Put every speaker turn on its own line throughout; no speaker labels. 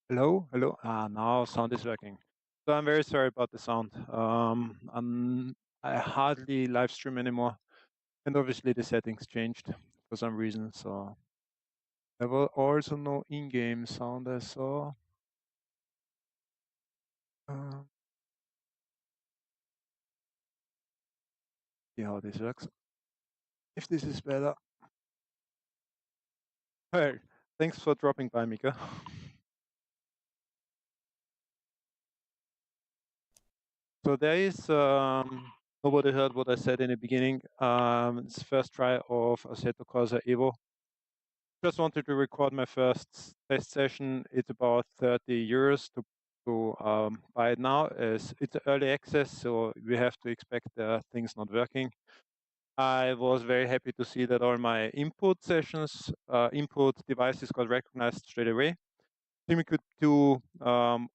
Hello, hello. Now sound is working. So I'm very sorry about the sound. I hardly live stream anymore, and obviously the settings changed for some reason. So there was also no in-game sound I saw. See how this works. If this is better. Well, thanks for dropping by, Mika. So there is nobody heard what I said in the beginning. It's the first try of Assetto Corsa Evo. Just wanted to record my first test session. It's about 30 euros to buy it now. As it's early access, so we have to expect things not working. I was very happy to see that all my input sessions, input devices got recognized straight away. SIMUCUBE 2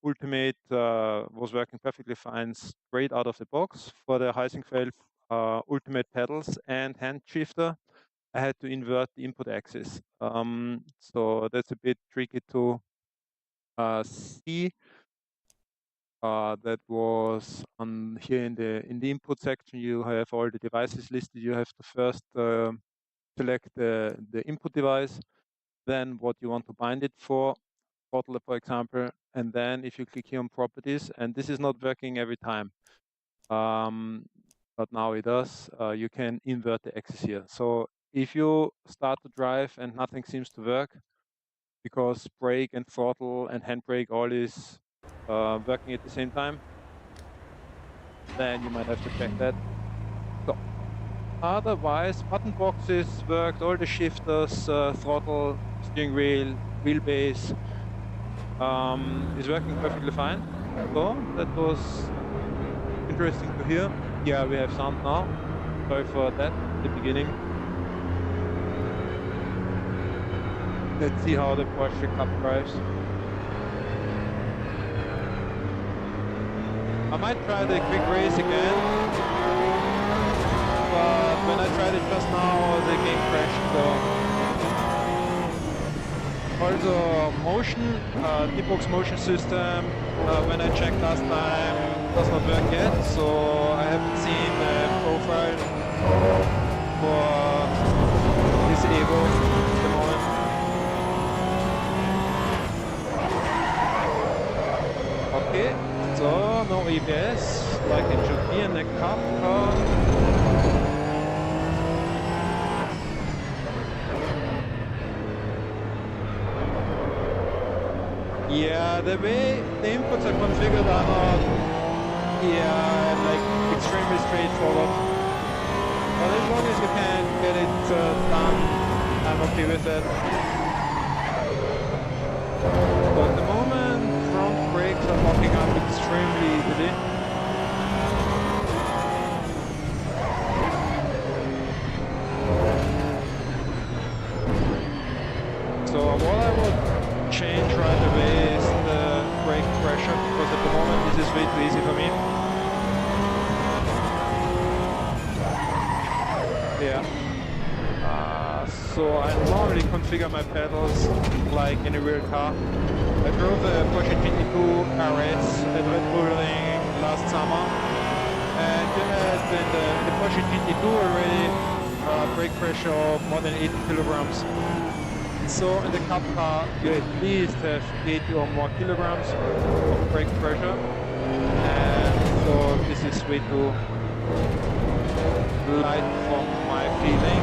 Ultimate was working perfectly fine straight out of the box. For the HEUSINKVELD Ultimate pedals and hand shifter, I had to invert the input axis. So that's a bit tricky to see. That was on here in the input section. You have all the devices listed. You have to first select the input device, then what you want to bind it for example, and then if you click here on properties, and this is not working every time, but now it does, you can invert the axis here. So if you start to drive and nothing seems to work, because brake and throttle and handbrake all is working at the same time, then you might have to check that. So otherwise, button boxes worked, all the shifters, throttle, steering wheel, wheelbase is working perfectly fine. So that was interesting to hear. Yeah, we have sound now. Sorry for that at the beginning. Let's see how the Porsche Cup drives. I might try the quick race again, but when I tried it just now, the game crashed. So also motion, T-Box motion system, when I checked last time, does not work yet. So I haven't seen the profile for this Evo at the moment. Okay, so no ABS, like it should be in the cup car. Yeah, the way the inputs are configured are not, like extremely straightforward. But as long as you can get it done, I'm okay with it. So at the moment, front brakes are locking up extremely easily. So what I would change right away is the brake pressure, because at the moment this is way too easy for me. Yeah. So I normally configure my pedals like in a real car. I drove a Porsche GT2 RS at Red Bull Ring last summer, and you had in the Porsche GT2 already brake pressure of more than 80 kilograms. So in the cup car, you at least have 80 or more kilograms of brake pressure, and so this is way too light for my feeling.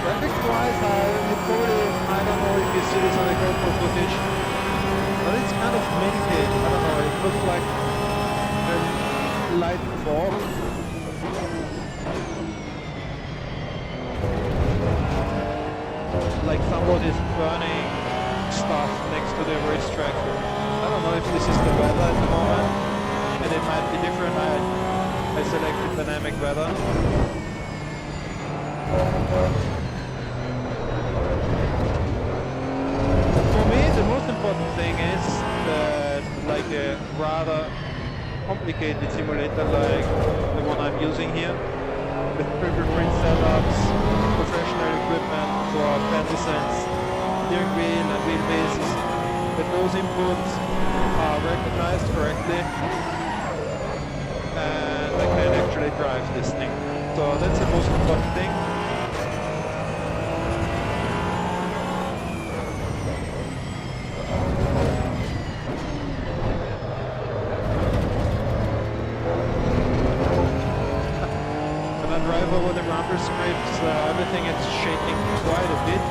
Graphics-wise, I don't know if you see this on the GoPro footage, but it's kind of minted. I don't know, it looks like a light fog. Like somebody's burning stuff next to the racetrack. I don't know if this is the weather at the moment, and it might be different. I selected dynamic weather. For me, the most important thing is that, like a rather complicated simulator like the one I'm using here, with triple print setups, and steering wheel and wheelbase, that those inputs are recognized correctly, and I can actually drive this thing. So that's the most important thing. When I drive over the rumble strips, everything is shaking quite a bit.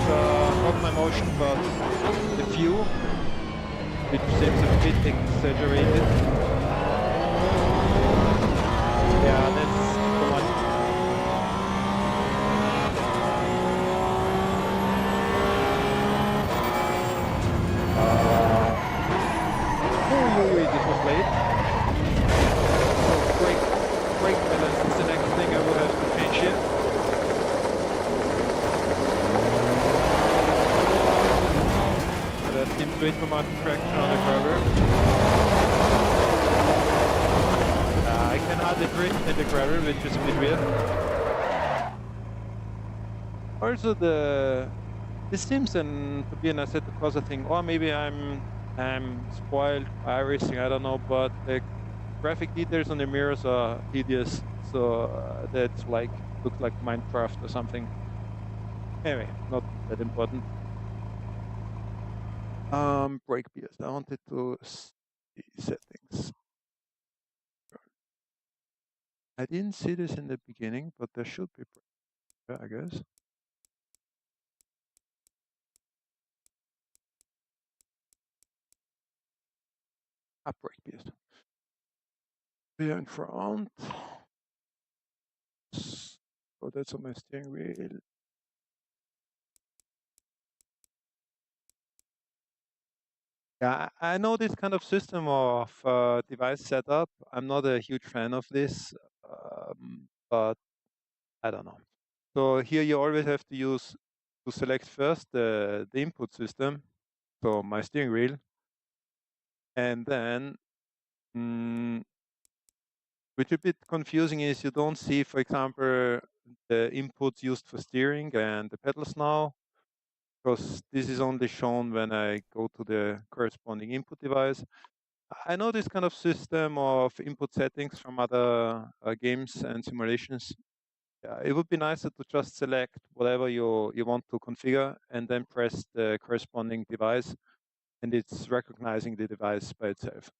Not my motion, but the view, which seems a bit exaggerated. Yeah, that's too much. This was late. So brake balance is the next thing I would have to change here. That seems way too much traction on the gravel. I can hardly drift in the gravel, which is a bit weird. Also, this seems to be an Assetto Corsa thing, or maybe I'm spoiled by racing, I don't know, but the graphic details on the mirrors are hideous, so that's like, looks like Minecraft or something. Anyway, not that important. Brake gears, I wanted to see settings. I didn't see this in the beginning, but there should be brake, I guess. Brake gears. Rear and front. So that's on my steering wheel. Yeah, I know this kind of system of device setup. I'm not a huge fan of this, but I don't know. So here you always have to select first the input system, so my steering wheel, and then, which is a bit confusing is you don't see, for example, the inputs used for steering and the pedals now, because this is only shown when I go to the corresponding input device. I know this kind of system of input settings from other games and simulations. Yeah, it would be nicer to just select whatever you want to configure and then press the corresponding device, and it's recognizing the device by itself.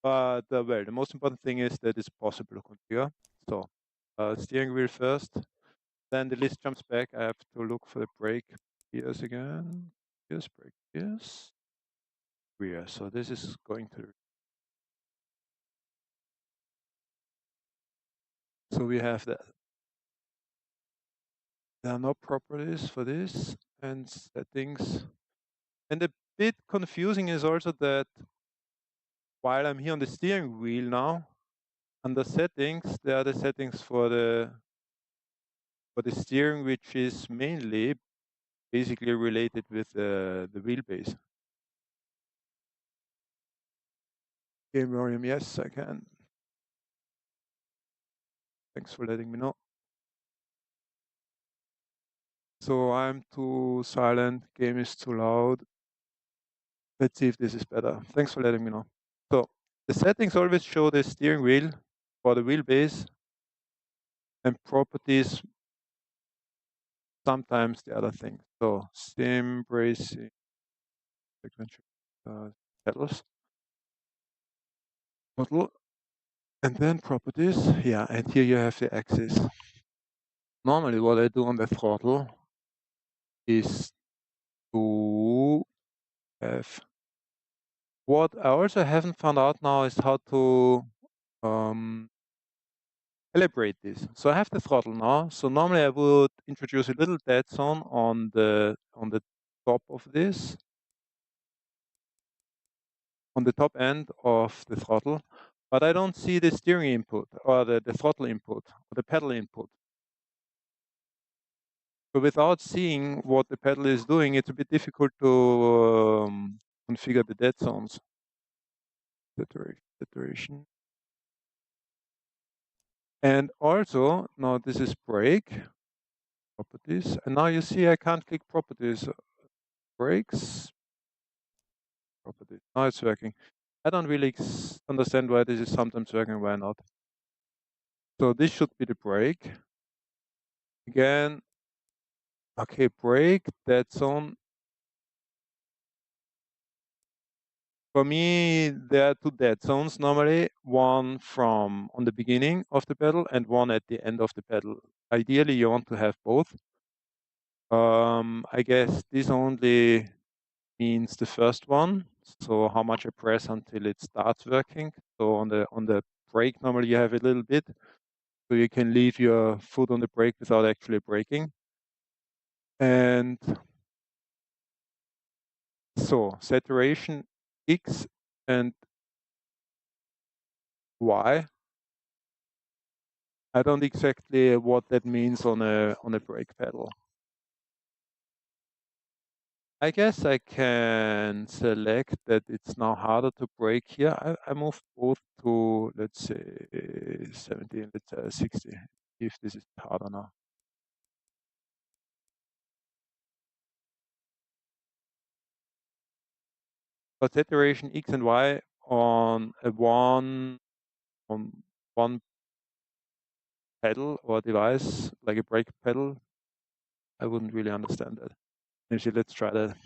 But well, the most important thing is that it's possible to configure. So steering wheel first, then the list jumps back. I have to look for the brake gears again. Yes, brake gears. Rear. So this is going to. So we have that. There are no properties for this and settings. And a bit confusing is also that while I'm here on the steering wheel now, under settings, there are the settings for the steering, which is mainly basically related with the wheelbase. Game volume, yes, I can. Thanks for letting me know. So I'm too silent, game is too loud. Let's see if this is better. Thanks for letting me know. So the settings always show the steering wheel for the wheelbase, and properties sometimes the other thing. So sim, bracing, sequential pedals, throttle, and then properties. Yeah, and here you have the axis. Normally what I do on the throttle is to have, what I also haven't found out now is how to calibrate this. So I have the throttle now. So normally I would introduce a little dead zone on the top of this, on the top end of the throttle, but I don't see the steering input or the throttle input or the pedal input. So without seeing what the pedal is doing, it's a bit difficult to configure the dead zones. Saturation. And also, now this is brake. properties. And now you see I can't click properties. Brakes, properties. Now it's working. I don't really understand why this is sometimes working, why not. So this should be the brake. Again, okay, brake, that's on. For me, there are two dead zones normally, one from on the beginning of the pedal and one at the end of the pedal. Ideally, you want to have both. I guess this only means the first one, so how much I press until it starts working. So on the brake, normally you have a little bit, so you can leave your foot on the brake without actually braking. And so saturation X and Y. I don't exactly what that means on a brake pedal. I guess I can select that it's now harder to brake here. I move both to, let's say, 70, let's say 60, if this is harder now. But saturation X and Y on one pedal or device, like a brake pedal, I wouldn't really understand that. Actually, let's try that.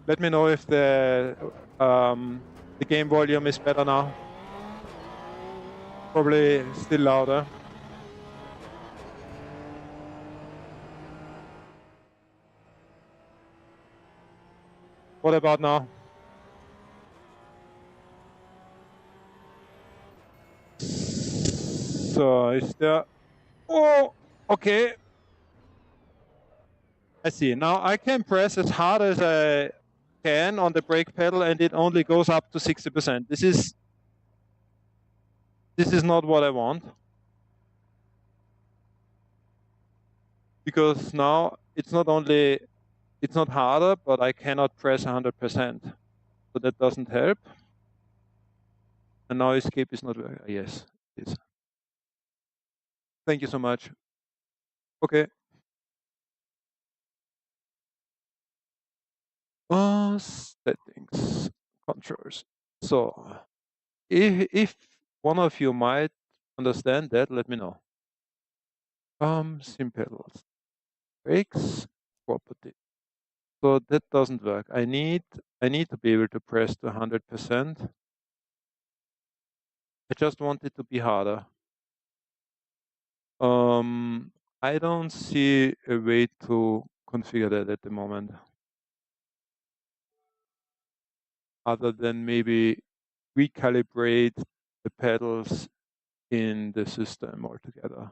Let me know if the game volume is better now. Probably still louder. What about now? So is there? Oh, okay. I see. Now I can press as hard as I can on the brake pedal, and it only goes up to 60%. This is not what I want, because now it's not harder, but I cannot press 100%. So that doesn't help. And now escape is not working. Yes, it is. Thank you so much. Okay. Settings, controls. So if one of you might understand that, let me know. Simple brakes property. So that doesn't work. I need to be able to press to 100%. I just want it to be harder. I don't see a way to configure that at the moment, other than maybe recalibrate the pedals in the system altogether.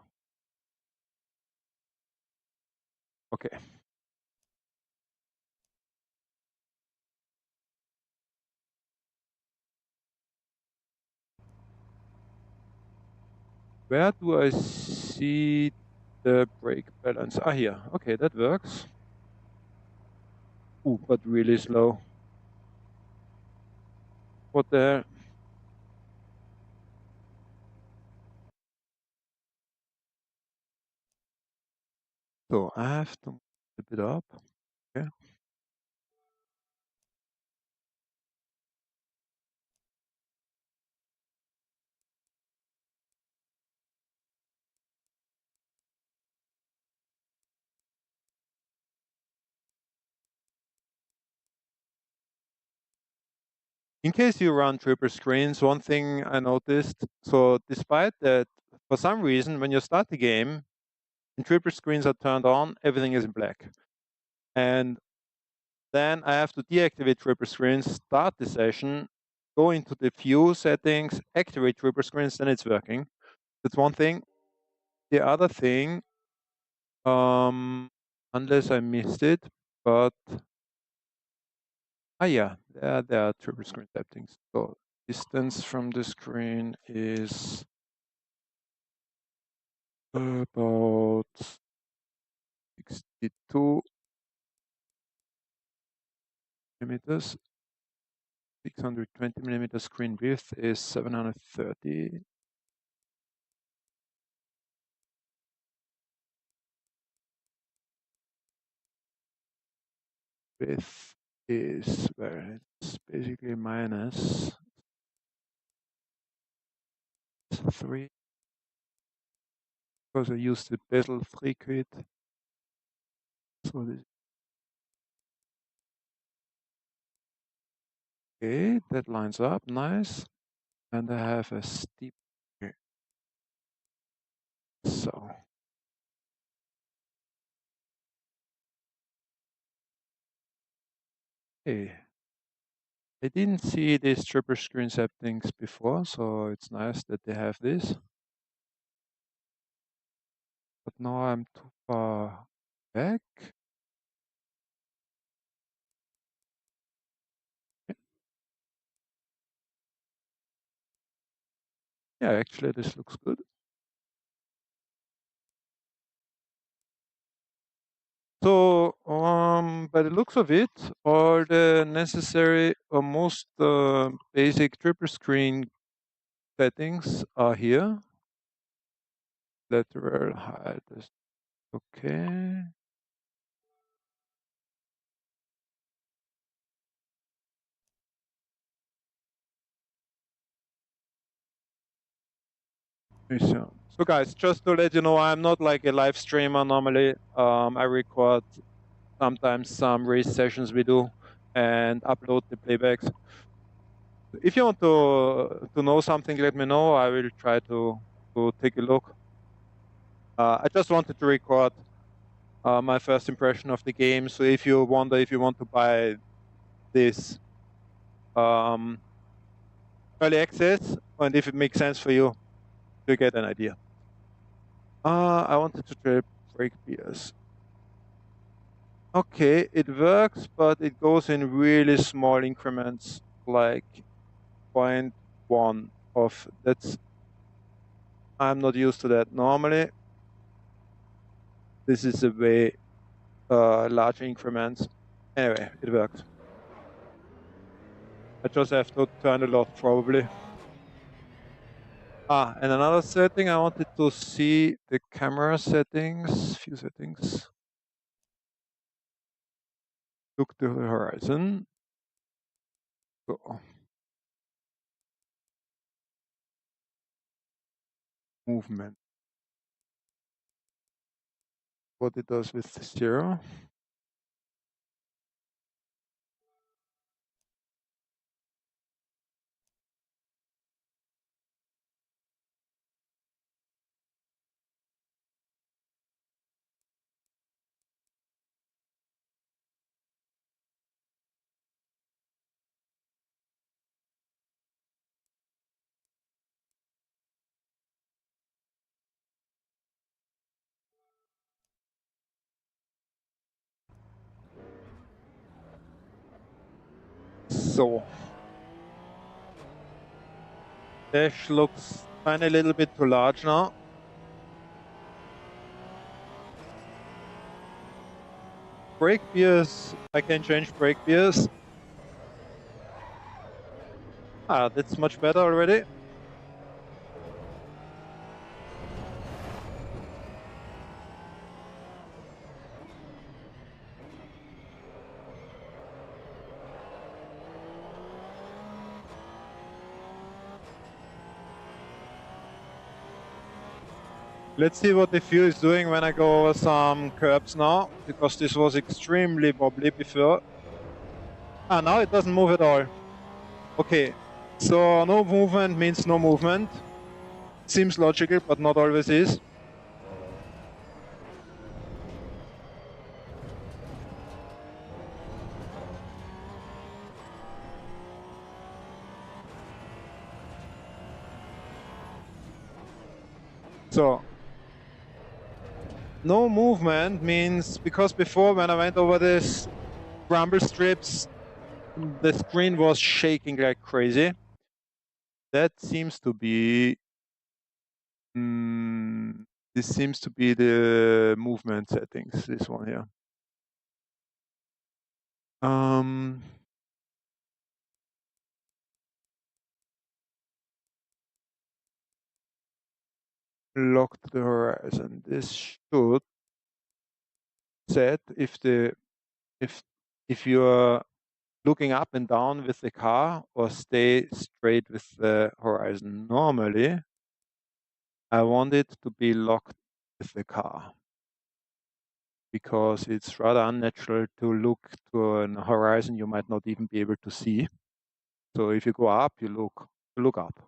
Okay. Where do I see the brake balance? Ah, here. Okay, that works. Ooh, but really slow. What the hell? So I have to move it up. Okay. In case you run triple screens, one thing I noticed, so despite that, for some reason, when you start the game and triple screens are turned on, everything is in black. And then I have to deactivate triple screens, start the session, go into the view settings, activate triple screens, then it's working. That's one thing. The other thing, unless I missed it, but yeah, there are triple screen settings. So distance from the screen is about 62 millimeters. 620mm screen width is 730. Width is where it's basically minus 3 because I used the bezel 3 kit. So this, okay, that lines up nice. And I have a steep here. So hey, I didn't see these triple screen settings before, so it's nice that they have this. But now I'm too far back. Yeah, actually this looks good. So, by the looks of it, all the necessary or most basic triple screen settings are here. Lateral height is okay. So guys, just to let you know, I'm not like a live streamer normally. I record sometimes some race sessions we do and upload the playbacks. If you want to know something, let me know. I will try to take a look. I just wanted to record my first impression of the game. So if you wonder if you want to buy this early access and if it makes sense for you to get an idea. I wanted to try brake beers. Okay, it works, but it goes in really small increments, like 0.1 of that's. I'm not used to that. Normally, this is a way large increments. Anyway, it works. I just have to turn a lot probably. And another setting, I wanted to see the camera settings, few settings. Look to the horizon. Go. Movement. What it does with the zero. So. Dash looks a little bit too large now. Brake beers, I can change brake beers. That's much better already. Let's see what the view is doing when I go over some curbs now, because this was extremely wobbly before. Now it doesn't move at all. Okay, so no movement means no movement. Seems logical, but not always is. So, no movement means, because before when I went over this rumble strips, the screen was shaking like crazy. That seems to be, this seems to be the movement settings, this one here. lock to the horizon. This should set if you are looking up and down with the car or stay straight with the horizon. Normally, I want it to be locked with the car because it's rather unnatural to look to a horizon you might not even be able to see. So if you go up, you look up.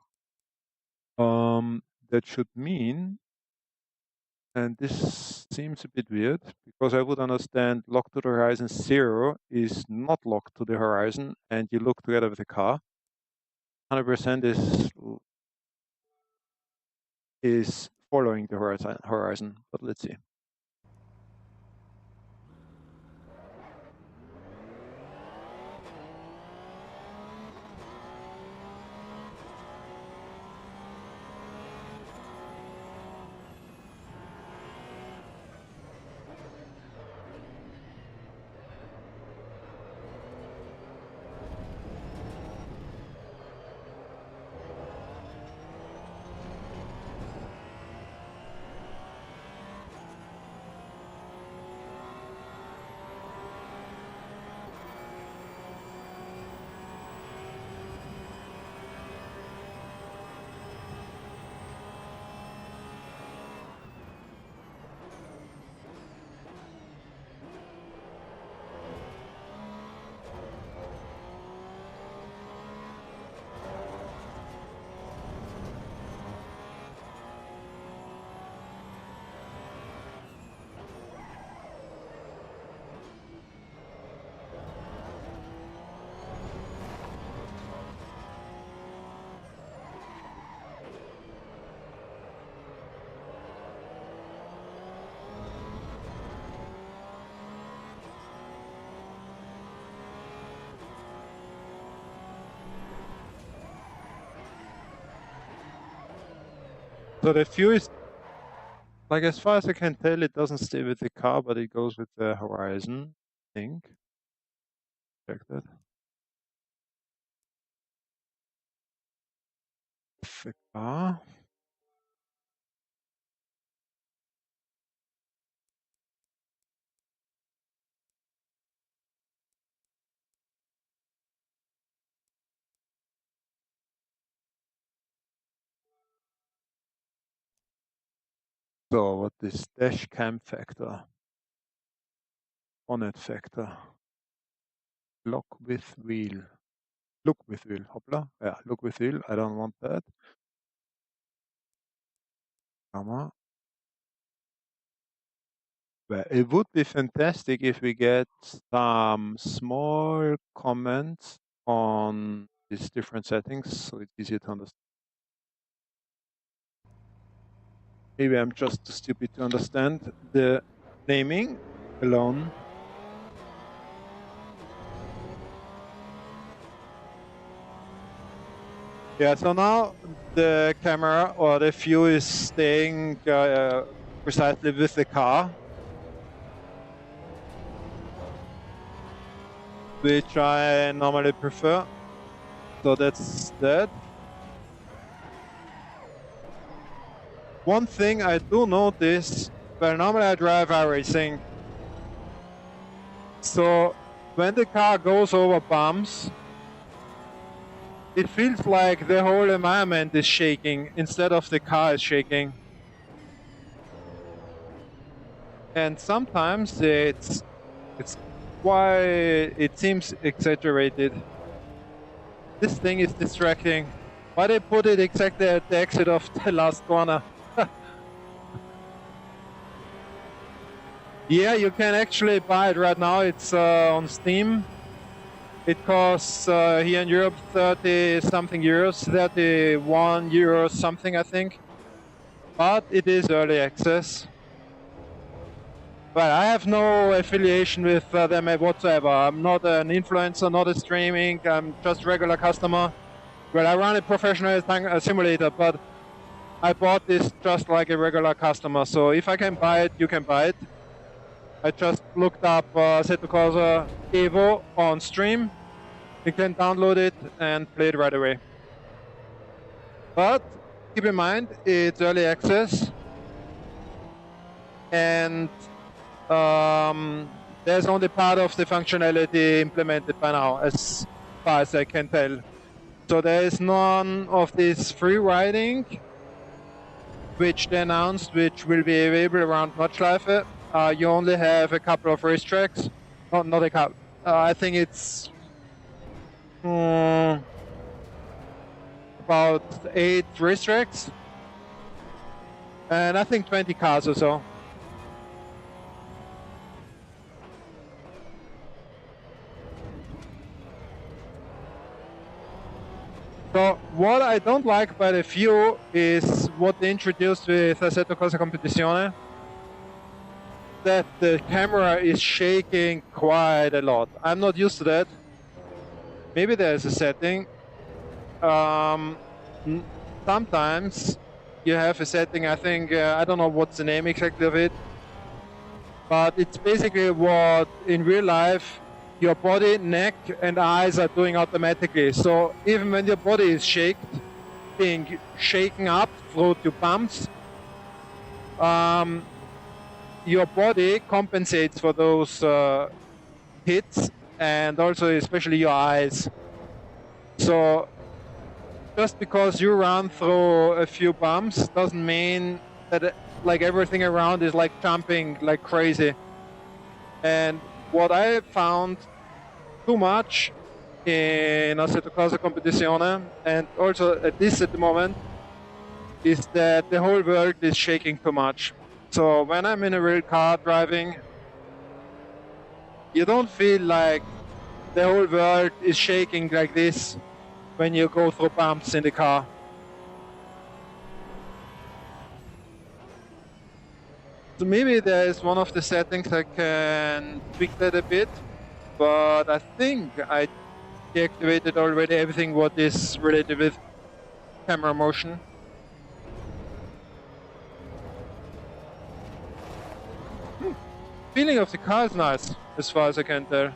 That should mean, and this seems a bit weird, because I would understand lock to the horizon 0 is not locked to the horizon and you look together with the car. 100% is following the horizon, but let's see. So the view is, like, as far as I can tell, it doesn't stay with the car, but it goes with the horizon, I think. Check that. The car. So what is dash cam factor? Bonnet factor. Lock with wheel. Look with wheel. Hoppla. Yeah, look with wheel. I don't want that. Camera. Well, it would be fantastic if we get some small comments on these different settings, so it's easier to understand. Maybe I'm just too stupid to understand the naming alone. Yeah, so now the camera or the view is staying precisely with the car, which I normally prefer. So that's that. One thing I do notice, well, normally I drive iRacing. So when the car goes over bumps, it feels like the whole environment is shaking instead of the car is shaking. And sometimes it's why it seems exaggerated. This thing is distracting. Why they put it exactly at the exit of the last corner? Yeah, you can actually buy it right now. It's on Steam. It costs here in Europe 30 something euros, 31 euros something, I think. But it is early access. Well, I have no affiliation with them whatsoever. I'm not an influencer, not a streaming. I'm just a regular customer. Well, I run a professional simulator, but I bought this just like a regular customer. So if I can buy it, you can buy it. I just looked up ASSETTO CORSA EVO on stream. You can download it and play it right away. But keep in mind, it's early access. and there's only part of the functionality implemented by now, as far as I can tell. So there is none of this free riding, which they announced, which will be available around Nordschleife. You only have a couple of racetracks. Not a couple. I think it's about 8 racetracks. And I think 20 cars or so. So what I don't like about the view is what they introduced with Assetto Corsa Competizione, that the camera is shaking quite a lot. I'm not used to that. Maybe there's a setting. Sometimes you have a setting, I think, I don't know what's the name exactly of it, but it's basically what in real life your body, neck and eyes are doing automatically. So even when your body is being shaken up through your bumps, your body compensates for those hits, and also especially your eyes. So just because you run through a few bumps doesn't mean that like everything around is like jumping like crazy. And what I found too much in Assetto Corsa Competizione, and also at the moment, is that the whole world is shaking too much. So when I'm in a real car driving, you don't feel like the whole world is shaking like this when you go through bumps in the car. So maybe there is one of the settings I can tweak that a bit, but I think I deactivated already everything what is related with camera motion. Feeling of the car is nice, as far as I can tell.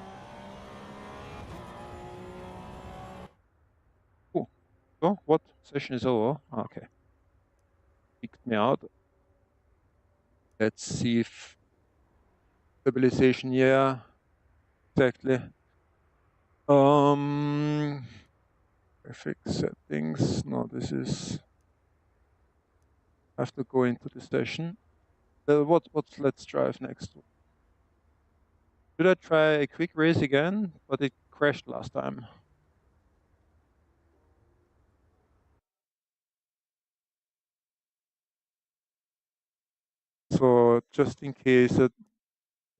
Oh, oh, what? Session is over. Okay. Kicked me out. Let's see if stabilization, yeah, exactly. Graphic settings. No, this is. I have to go into the session. Let's drive next? Should I try a quick race again? But it crashed last time. So just in case,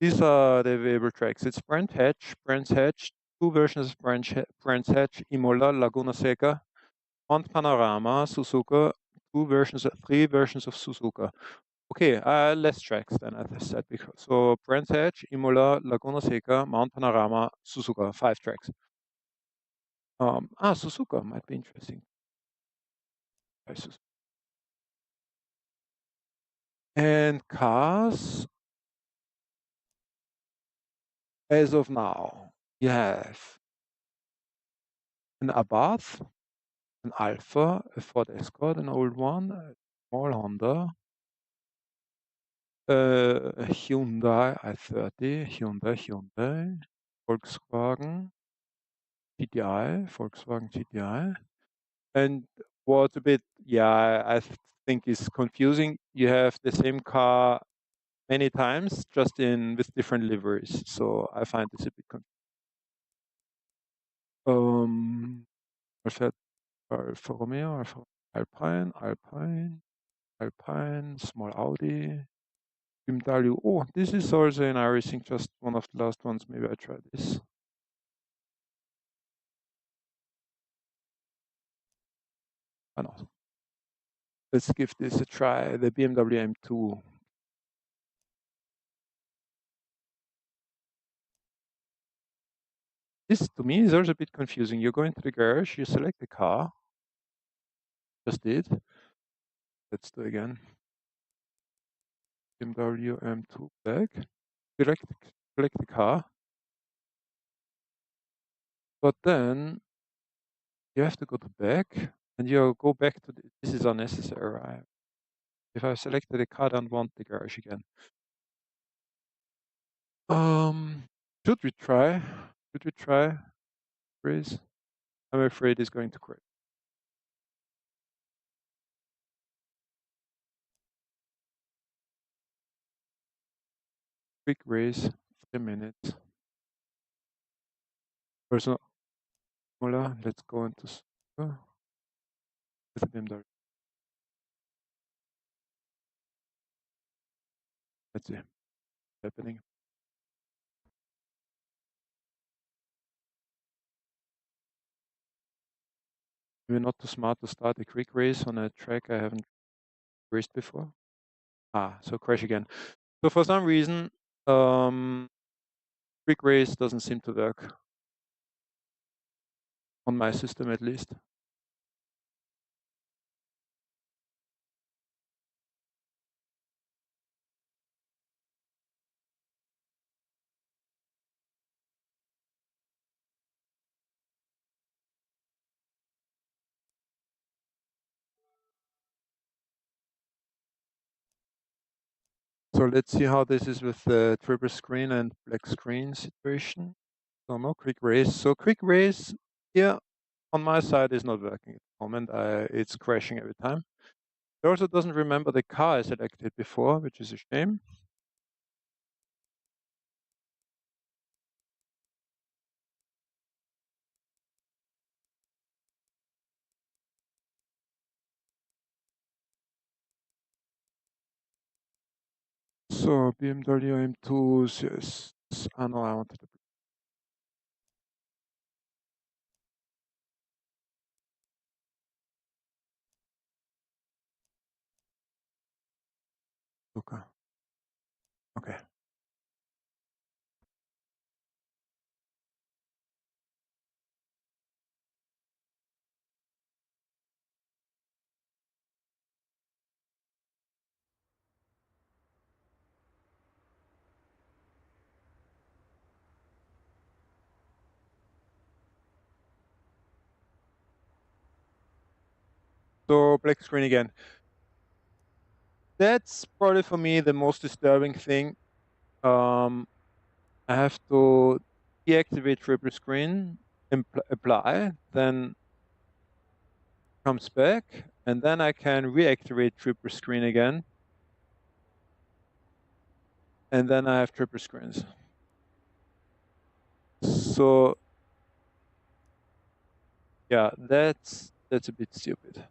these are the available tracks. It's Brands Hatch, 2 versions of Brands Hatch, Imola, Laguna Seca, Mount Panorama, Suzuka, 3 versions of Suzuka. Okay, less tracks than I said before. So Brands Hatch, Imola, Laguna Seca, Mount Panorama, Suzuka, 5 tracks. Suzuka might be interesting. And cars, as of now, you have an Abarth, an Alpha, a Ford Escort, an old one, a small Honda, a Hyundai i30, Hyundai, Volkswagen GTI, and what's a bit, I think is confusing, you have the same car many times, just with different liveries. So I find this a bit confusing. Alfa Romeo, Alpine, small Audi, BMW. Oh, this is also an iRacing, just one of the last ones. Maybe I try this. Oh no. Let's give this a try, the BMW M2. This, to me, is also a bit confusing. You go into the garage, you select the car. Just did. Let's do again. BMW M2 black. Select the car. But then you have to go to back, and you go back to this is unnecessary, right? If I selected the car, I don't want the garage again. Should we try? Should we try raise? I'm afraid it's going to crash. Quick raise, 3 minutes. Personal formula. Let's go into with BMW. Let's see what's happening. Maybe not too smart to start a quick race on a track I haven't raced before. So crash again. So for some reason, quick race doesn't seem to work on my system at least. So let's see how this is with the triple screen and black screen situation. So no quick race. So quick race here on my side is not working at the moment. It's crashing every time. It also doesn't remember the car I selected before, which is a shame. So BMW M2s, yes. No, I wanted to. Okay. So black screen again. That's probably for me the most disturbing thing. I have to deactivate triple screen, apply, then comes back, and then I can reactivate triple screen again. And then I have triple screens. So yeah, that's a bit stupid.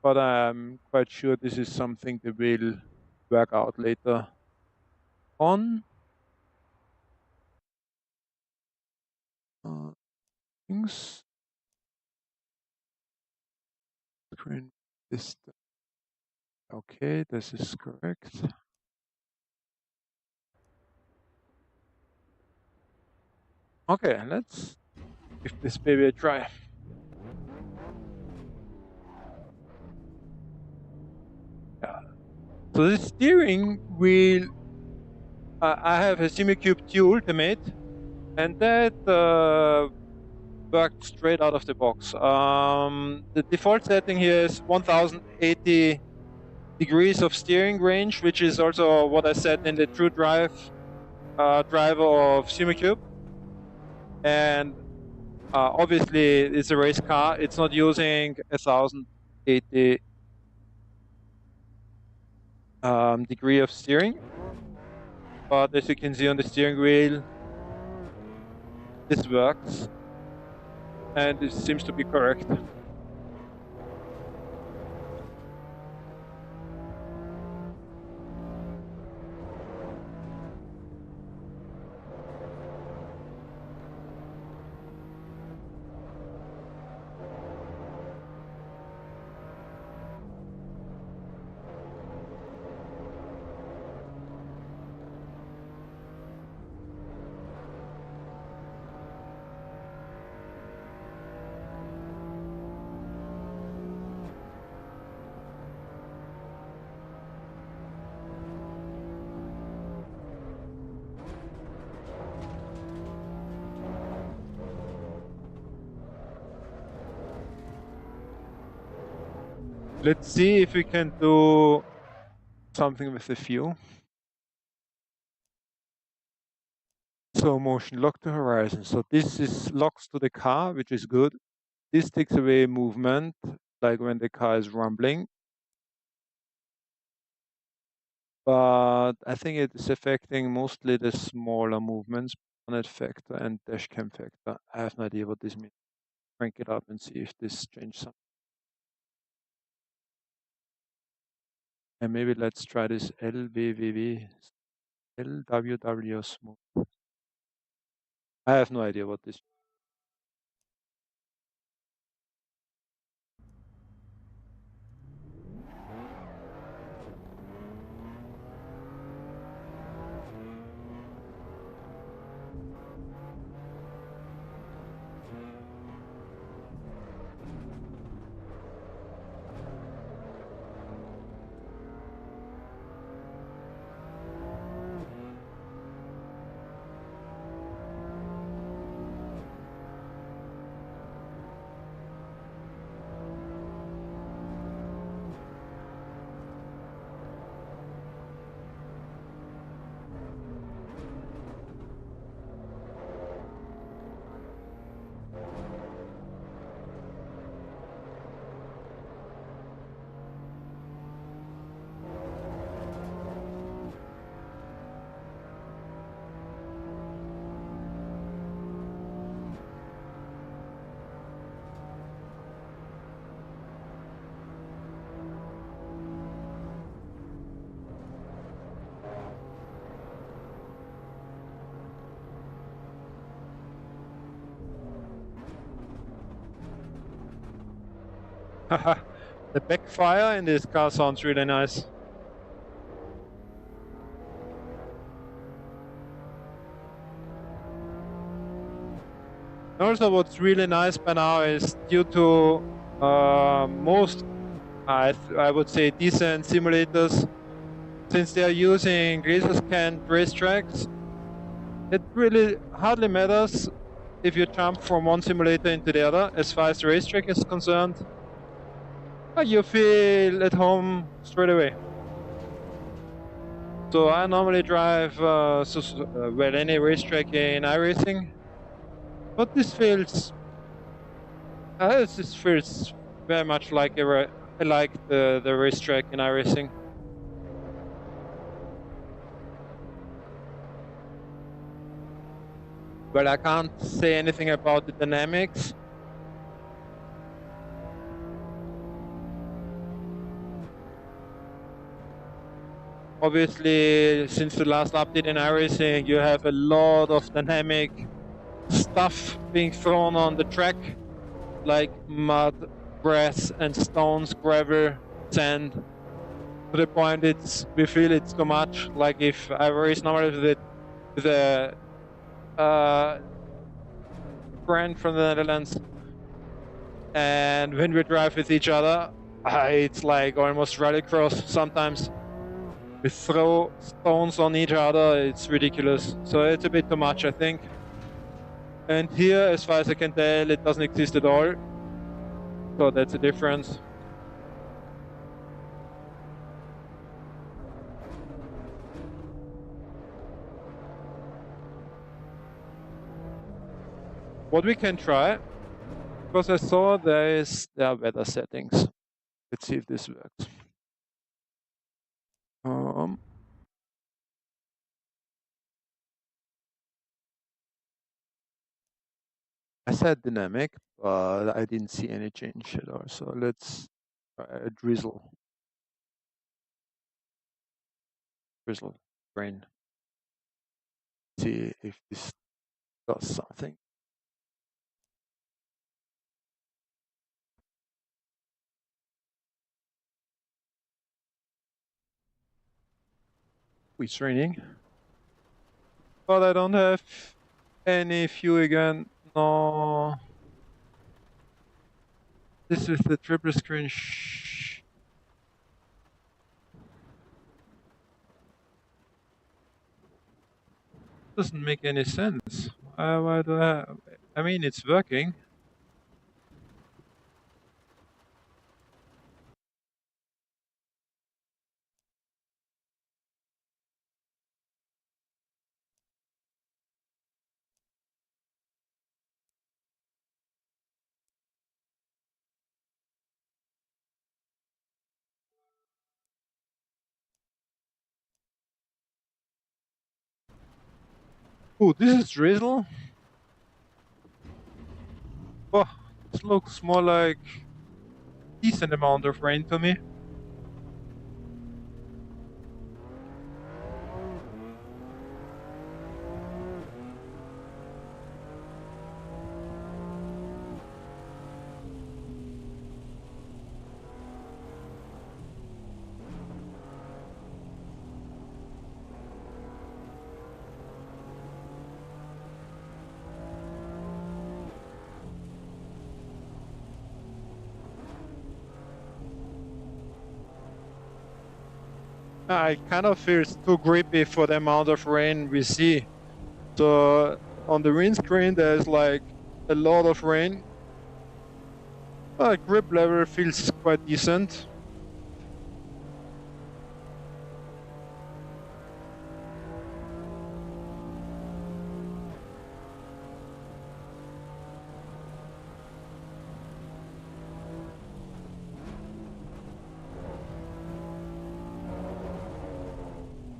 But I'm quite sure this is something that will work out later on. Things. Screen distance. Okay, this is correct. Okay, let's give this baby a try. Yeah. So the steering wheel, I have a SIMUCUBE 2 Ultimate, and that worked straight out of the box. The default setting here is 1080 degrees of steering range, which is also what I set in the True Drive driver of SIMUCUBE. And obviously, it's a race car. It's not using 1080 degree of steering. But as you can see on the steering wheel, this works. And it seems to be correct. Let's see if we can do something with the fuel. So motion lock to horizon. So this is locks to the car, which is good. This takes away movement, like when the car is rumbling. But I think it is affecting mostly the smaller movements, bonnet factor and dash cam factor. I have no idea what this means. Crank it up and see if this changes something. And maybe let's try this LWW smooth. I have no idea what this. The backfire in this car sounds really nice. Also, what's really nice by now is due to most, I would say, decent simulators, since they are using laser scanned racetracks, it really hardly matters if you jump from one simulator into the other as far as the racetrack is concerned. You feel at home straight away. So I normally drive well, any racetrack in iRacing, but this feels very much like I like the racetrack in iRacing. Well, I can't say anything about the dynamics. Obviously, since the last update in iRacing, you have a lot of dynamic stuff being thrown on the track, like mud, grass, and stones, gravel, sand. To the point we feel it's too much. Like if I race normally with a friend from the Netherlands, and when we drive with each other, it's like almost rallycross sometimes. We throw stones on each other, it's ridiculous. So it's a bit too much, I think. And here, as far as I can tell, it doesn't exist at all. So that's a difference. What we can try, because I saw there are weather settings. Let's see if this works. I said dynamic, but I didn't see any change at all. So let's try a drizzle rain. See if this does something. It's raining, but I don't have any view again. No. This is the triple screen. Shh. Doesn't make any sense. Why do I mean, it's working. Oh, this is drizzle. Oh, this looks more like decent amount of rain to me. It kind of feels too grippy for the amount of rain we see. So on the windscreen, there's like a lot of rain. Grip level feels quite decent.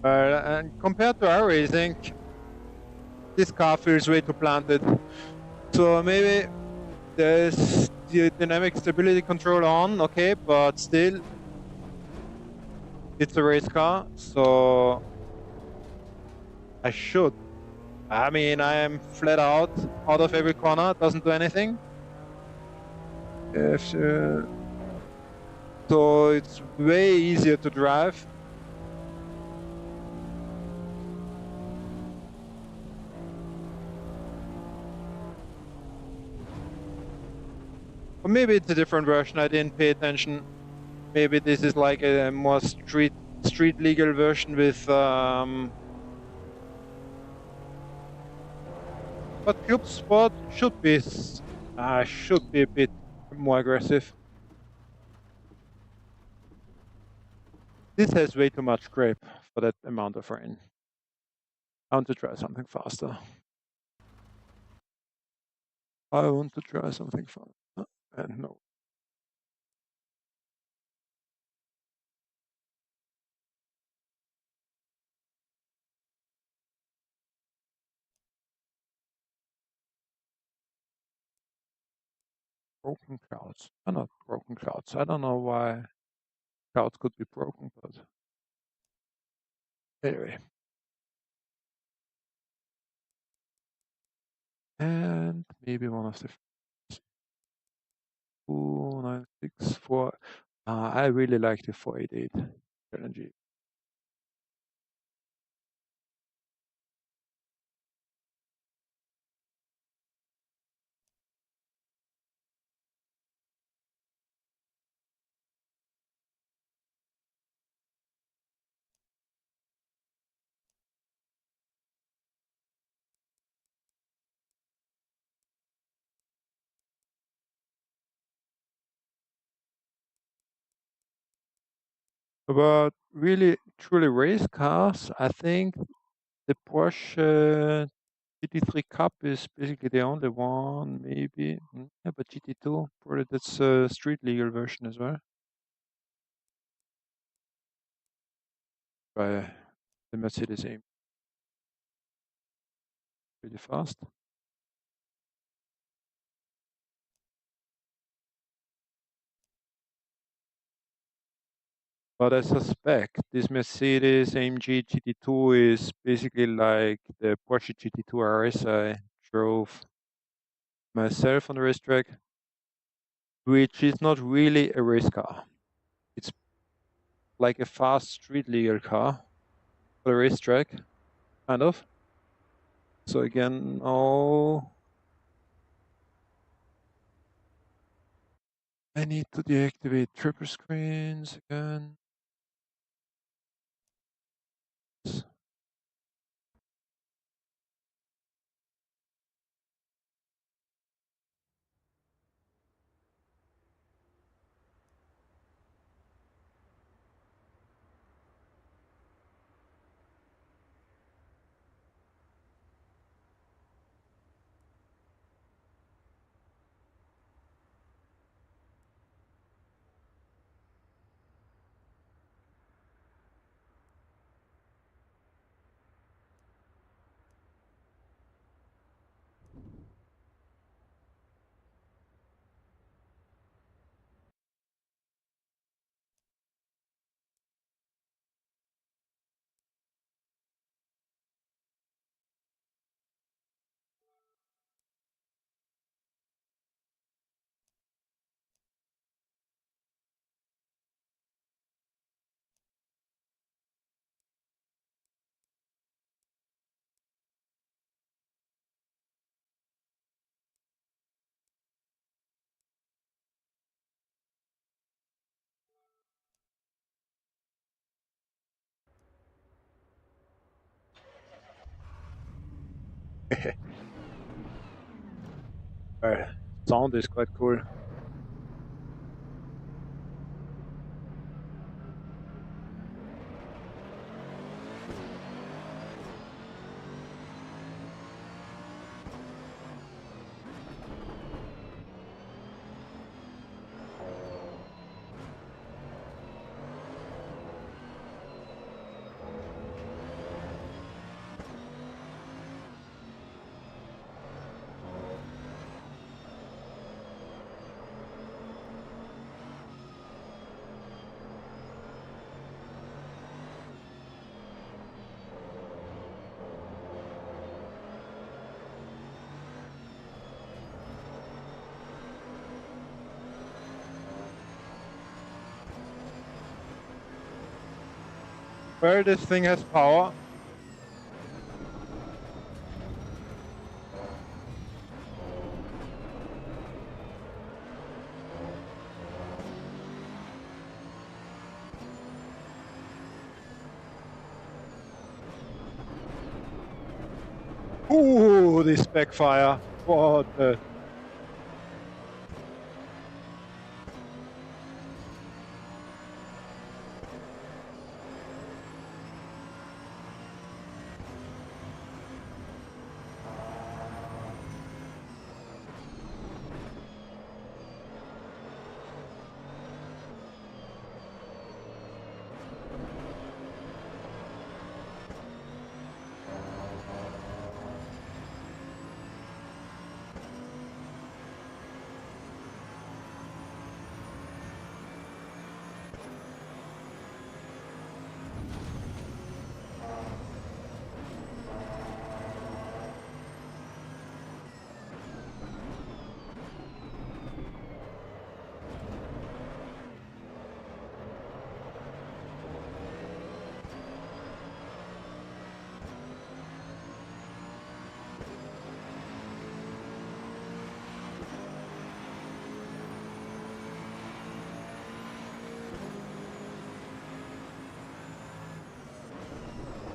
And compared to our racing, this car feels way too planted. So maybe there's the dynamic stability control on, okay, but still, it's a race car, so I should. I mean, I am flat out of every corner, doesn't do anything. If, so it's way easier to drive. Or maybe it's a different version, I didn't pay attention. Maybe this is like a more street legal version with but CLUBSPORT should be a bit more aggressive. This has way too much grip for that amount of rain. I want to try something faster. And no. Broken clouds. Not broken clouds. I don't know why clouds could be broken, but anyway. And maybe one of the 2964. I really like the 488 LNG. But really, truly race cars, I think the Porsche GT3 Cup is basically the only one, maybe. Yeah, but GT2, probably that's a street legal version as well. By the Mercedes AIM. Pretty fast. But I suspect this Mercedes AMG GT2 is basically like the Porsche GT2 RS I drove myself on the racetrack, which is not really a race car. It's like a fast street legal car for the racetrack, kind of. So again, I need to deactivate triple screens again. Sound is quite cool. Well, this thing has power. Ooh, this backfire. What the...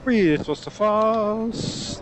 This was the fast.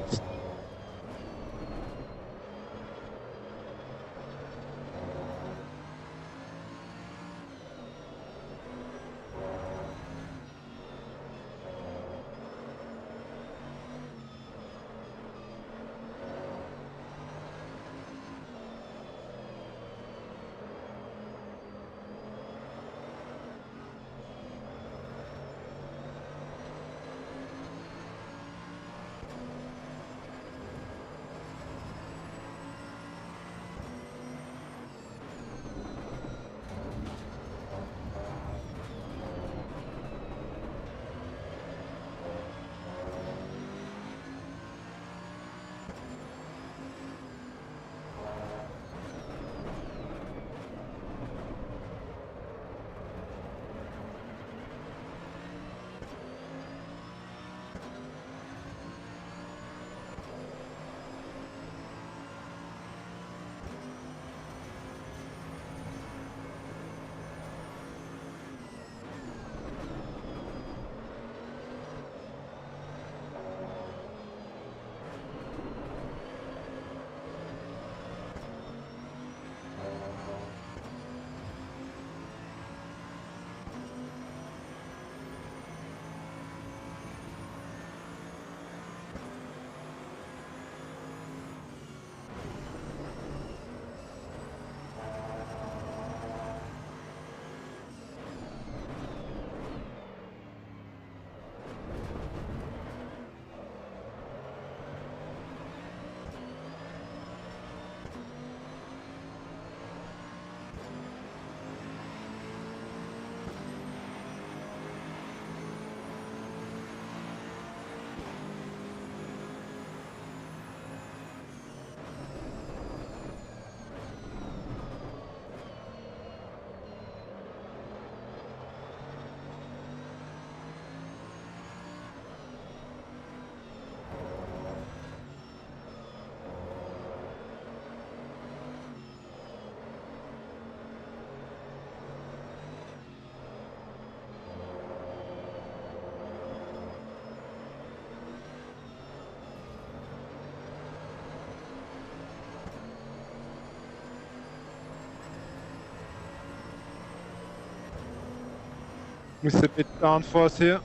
It's a bit downforce here.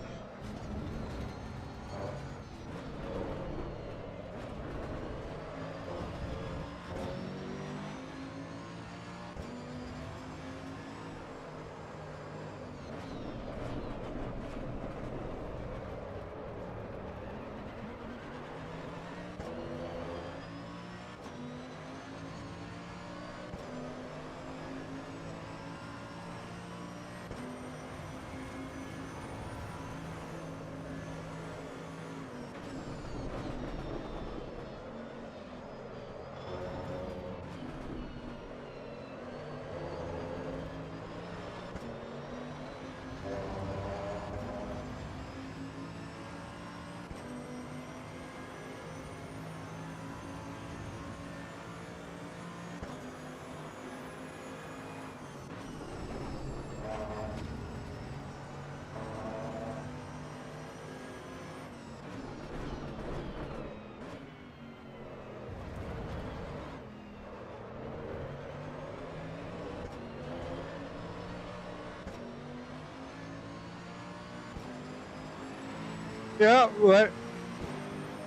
Yeah, well,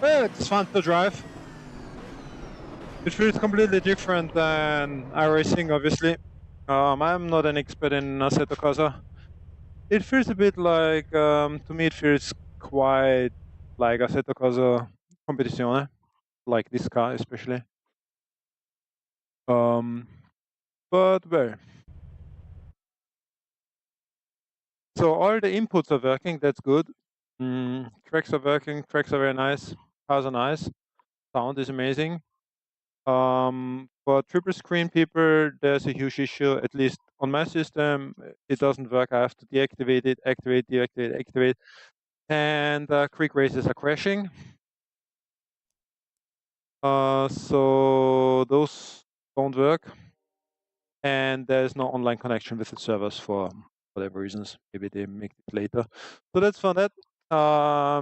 it's fun to drive. It feels completely different than iRacing, obviously. I'm not an expert in Assetto Corsa. It feels a bit like, to me, it feels quite like Assetto Corsa Competizione, like this car especially. But well. So all the inputs are working, that's good. Tracks are working, tracks are very nice, cars are nice, sound is amazing. For triple screen people, there's a huge issue, at least on my system, it doesn't work. I have to deactivate it, activate, deactivate, activate, and quick races are crashing. So those don't work. And there's no online connection with the servers for whatever reasons. Maybe they make it later. So that's for that.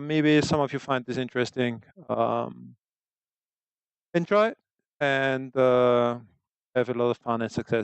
Maybe some of you find this interesting. Enjoy and have a lot of fun and success.